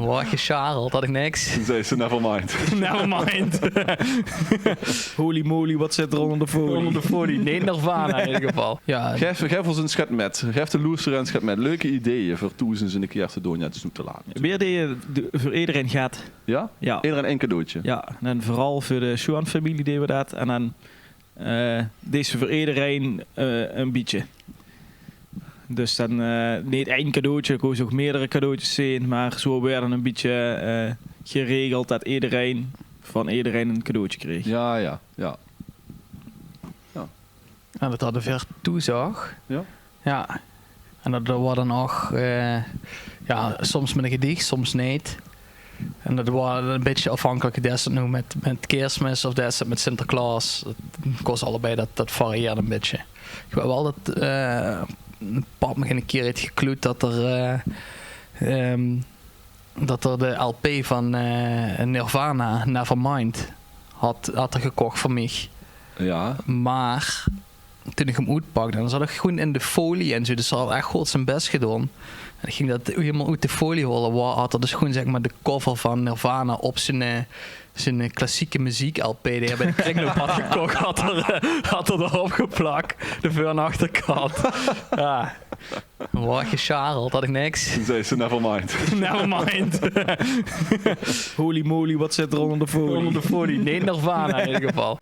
Wat gescharreld, had ik niks. Toen zei ze, never mind. Nevermind. Holy moly, wat zit er onder de folie? Onder de folie. Nee, Nirvana in ieder geval. Ja, Geef ons een schat met. Geef de loester een schat met. Leuke ideeën voor toezens in een keer te doen. Ja, het is nu te laat. Weer die voor iedereen gaat. Ja? Ja. Iedereen één cadeautje. Ja, en dan vooral voor de Schuan-familie deden we dat. En dan deze voor iedereen een beetje. Dus dan niet één cadeautje, ik koos ook meerdere cadeautjes zijn. Maar zo werden een beetje geregeld dat iedereen van iedereen een cadeautje kreeg. Ja. en dat hadden we weer toezag. Ja? Ja. En dat worden nog, soms met een gedicht, soms niet. En dat was een beetje afhankelijk. Dat is het nu met Kerstmis of dat is het met Sinterklaas. Het kost allebei, dat varieert een beetje. Ik weet wel dat pap me een keer heeft gekloed dat er de LP van Nirvana, Nevermind, had er gekocht voor mij. Ja. Maar toen ik hem uitpakte, dan zat ik gewoon in de folie en zo. Dus hij had echt goed zijn best gedaan. En ik ging dat helemaal uit de folie halen. Waar had er dus gewoon zeg maar de cover van Nirvana op zijn klassieke muziek LP die hij bij de kringloop had gekocht, had er erop geplakt. De voor- en achterkant. Ja. Wat gescharreld, had ik niks. Toen zei ze, never mind. Nevermind. Holy moly, wat zit er onder de folie? Onder de folie. Nee, Nirvana in ieder geval.